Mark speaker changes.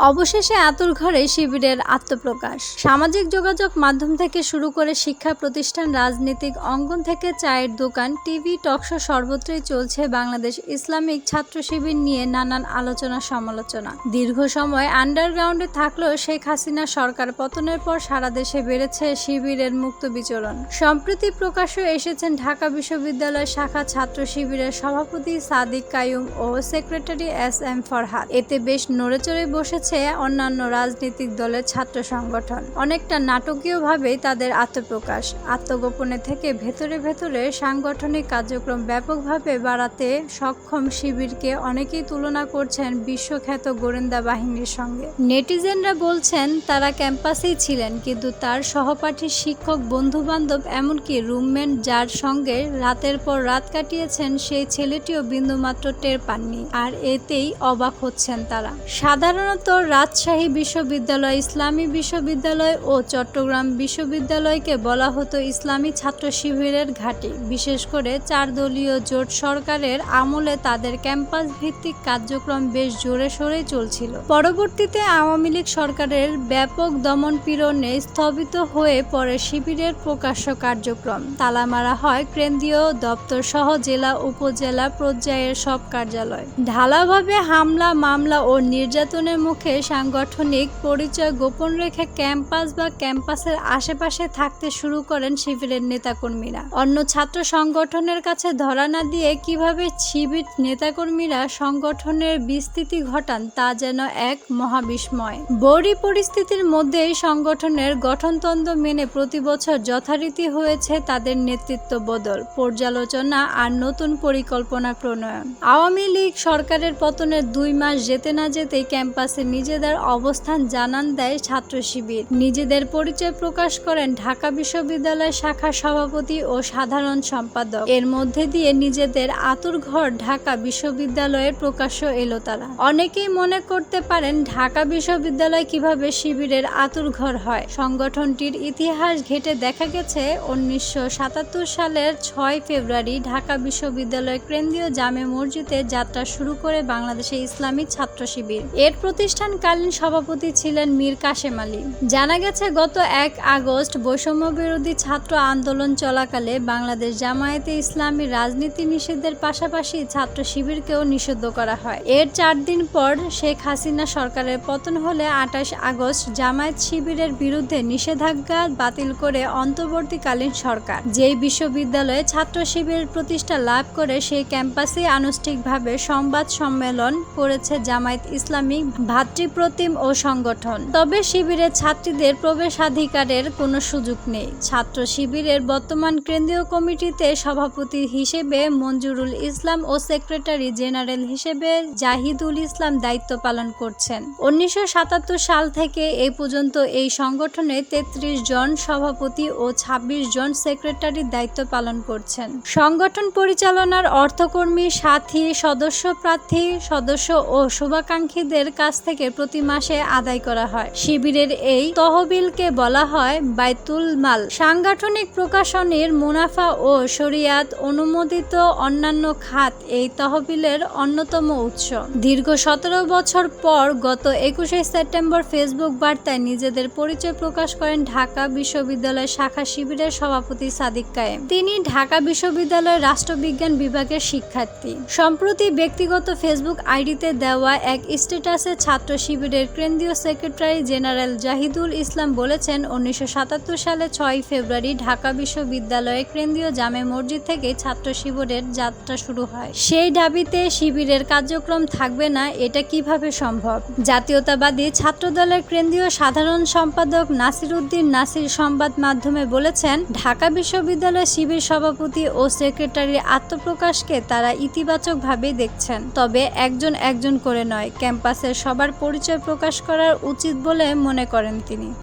Speaker 1: অবশেষে আতুর ঘরে শিবিরের আত্মপ্রকাশ। সামাজিক যোগাযোগ মাধ্যম থেকে শুরু করে শিক্ষা প্রতিষ্ঠান, রাজনৈতিক অঙ্গন থেকে চায়ের দোকান, টিভি, টকশো সর্বত্রই চলছে বাংলাদেশ ইসলামিক ছাত্র শিবির নিয়ে নানান আলোচনা সমালোচনা। দীর্ঘ সময় আন্ডারগ্রাউন্ডে থাকলেও শেখ হাসিনা সরকার পতনের পর সারা দেশে বেড়েছে শিবিরের মুক্ত বিচরণ। সম্প্রতি প্রকাশ্যে এসেছেন ঢাকা বিশ্ববিদ্যালয় শাখা ছাত্র শিবিরের সভাপতি সাদিক কাইয়ুম ও সেক্রেটারি SM ফরহাদ। এতে বেশ নড়েচড়ে বসেছে অন্যান্য রাজনৈতিক দলের ছাত্র সংগঠন। অনেকটা নাটকীয়ভাবেই তাদের আত্মপ্রকাশ। আত্মগোপনে থেকে ভেতরে ভেতরে সাংগঠনিক কার্যক্রম ব্যাপকভাবে বাড়াতে সক্ষম শিবিরকে অনেকেই তুলনা করছেন বিশ্বখ্যাত গোয়েন্দা বাহিনীর সঙ্গে। নেটিজেনরা বলছেন তারা ক্যাম্পাসেই ছিলেন, কিন্তু তার সহপাঠী, শিক্ষক, বন্ধুবান্ধব, এমনকি রুমমেট যার সঙ্গে রাতের পর রাত কাটিয়েছেন সেই ছেলেটিও বিন্দুমাত্র টের পাননি। আর এতেই অবাক হচ্ছেন তারা। সাধারণত রাজশাহী বিশ্ববিদ্যালয়, ইসলামী বিশ্ববিদ্যালয় ও চট্টগ্রাম বিশ্ববিদ্যালয়কে বলা হতো ইসলামী ছাত্র শিবিরের ঘাঁটি। বিশেষ করে 4 দলীয় জোট সরকারের আমলে তাদের ক্যাম্পাস ভিত্তিক কার্যক্রম বেশ জোরে সোরে চলছিল। পরবর্তীতে আওয়ামী লীগ সরকারের ব্যাপক দমন-পীড়নে স্থগিত হয়ে পড়ে শিবিরের প্রকাশ্য কার্যক্রম। তালা মারা হয় কেন্দ্রীয় দপ্তর সহ জেলা, উপজেলা পর্যায়ের সব কার্যালয়। ঢালাওভাবে হামলা, মামলা ও নির্যাতনের মুখে সাংগঠনিক পরিচয় গোপন রেখে ক্যাম্পাস বা ক্যাম্পাসের আশেপাশে থাকতে শুরু করেন শিবিরের নেতাকর্মীরা। অন্য ছাত্র সংগঠনের কাছে ধরা না দিয়ে কিভাবে শিবির নেতাকর্মীরা সংগঠনের বিস্তৃতি ঘটান তা যেন এক মহাবিস্ময়। বড়ি পরিস্থিতির মধ্যেই সংগঠনের গঠনতন্ত্র মেনে প্রতি বছর যথারীতি হয়েছে তাদের নেতৃত্ব বদল, পর্যালোচনা আর নতুন পরিকল্পনা প্রণয়ন। আওয়ামী লীগ সরকারের পতনের 2 মাস যেতে না যেতেই ক্যাম্পাসে নিজেদের অবস্থান জানান দেয় ছাত্র শিবির। নিজেদের পরিচয় প্রকাশ করেন ঢাকা বিশ্ববিদ্যালয় শাখার সভাপতি ও সাধারণ সম্পাদক। এর মধ্যে দিয়ে নিজেদের আতুর ঘর ঢাকা বিশ্ববিদ্যালয়ের প্রকাশ্য এলো তারা। অনেকেই মনে করতে পারেন ঢাকা বিশ্ববিদ্যালয় কিভাবে শিবিরের আতুর ঘর হয়। সংগঠনটির ইতিহাস ঘেঁটে দেখা গেছে 1977 সালের 6 ফেব্রুয়ারি ঢাকা বিশ্ববিদ্যালয়ের কেন্দ্রীয় জামে মসজিদে যাত্রা শুরু করে বাংলাদেশের ইসলামী ছাত্র শিবির। এর প্রতিষ্ঠানকালীন সভাপতি ছিলেন মীর কাশেম আলী। জানা গেছে গত 1 আগস্ট বৈষম্য বিরোধী ছাত্র আন্দোলন চলাকালে বাংলাদেশ জামায়াতে ইসলামী রাজনীতি নিষিদ্ধের পাশাপাশি ছাত্র শিবিরকেও নিষিদ্ধ করা হয়। এর 4 দিন পর শেখ হাসিনা সরকারের পতন হলে 28 আগস্ট জামায়াত শিবিরের বিরুদ্ধে নিষেধাজ্ঞা বাতিল করে অন্তর্বর্তীকালীন সরকার। যেই বিশ্ববিদ্যালয়ে ছাত্র শিবির প্রতিষ্ঠা লাভ করে সেই ক্যাম্পাসে আনুষ্ঠানিকভাবে সংবাদ সম্মেলন করেছে জামায়াত ইসলামী ভাতৃপ্রতিম ও সংগঠন। তবে শিবিরের ছাত্রীদের প্রবেশাধিকারের কোনো সুযোগ নেই। ছাত্র শিবিরের বর্তমান কেন্দ্রীয় কমিটিতে সভাপতি হিসেবে মঞ্জুরুল ইসলাম ও সেক্রেটারি জেনারেল হিসেবে জাহিদুল ইসলাম দায়িত্ব পালন করছেন। 1977 সাল থেকে এই পর্যন্ত এই সংগঠনে 33 জন সভাপতি ও 26 জন সেক্রেটারির দায়িত্ব পালন করছেন। সংগঠন পরিচালনার অর্থকর্মী, সাথী, সদস্যপ্রার্থী, সদস্য ও শুভাকাঙ্ক্ষীদের কাছ থেকে প্রতি মাসে আদায় করা হয়। শিবিরের এই তহবিলকে বলা হয় বাইতুল মাল। সাংগঠনিক প্রকাশনীর মুনাফা ও শরিয়াত অনুমোদিত অন্যান্য খাত এই তহবিলের অন্যতম উৎস। দীর্ঘ 17 বছর পর গত 21 সেপ্টেম্বর ফেসবুক বার্তায় নিজেদের পরিচয় প্রকাশ করেন ঢাকা বিশ্ববিদ্যালয় শাখা শিবিরের সভাপতি সাদিক কাইয়ুম। তিনি ঢাকা বিশ্ববিদ্যালয়ের রাষ্ট্রবিজ্ঞান বিভাগের শিক্ষার্থী। সম্প্রতি ব্যক্তিগত ফেসবুক আইডিতে দেওয়া এক স্ট্যাটাসে ছাত্র শিবিরের কেন্দ্রীয় সেক্রেটারি জেনারেল জাহিদুল ইসলাম বলেছেন, 1977 সালে 6 ফেব্রুয়ারি ঢাকা বিশ্ববিদ্যালয়ের কেন্দ্রীয় জামে মসজিদ থেকে ছাত্র শিবিরের যাত্রা শুরু হয়। সেই দাবিতে শিবিরের কার্যক্রম থাকবে না, এটা কিভাবে সম্ভব? জাতীয়তাবাদী ছাত্রদলের কেন্দ্রীয় সাধারণ সম্পাদক নাসির উদ্দিন নাসির সংবাদ মাধ্যমে বলেছেন, ঢাকা বিশ্ববিদ্যালয় শিবির সভাপতি ও সেক্রেটারির আত্মপ্রকাশকে তারা ইতিবাচকভাবেই দেখছেন। তবে একজন একজন করে নয়, ক্যাম্পাসের সবার পরিচয় প্রকাশ করা উচিত বলে মনে করেন তিনি।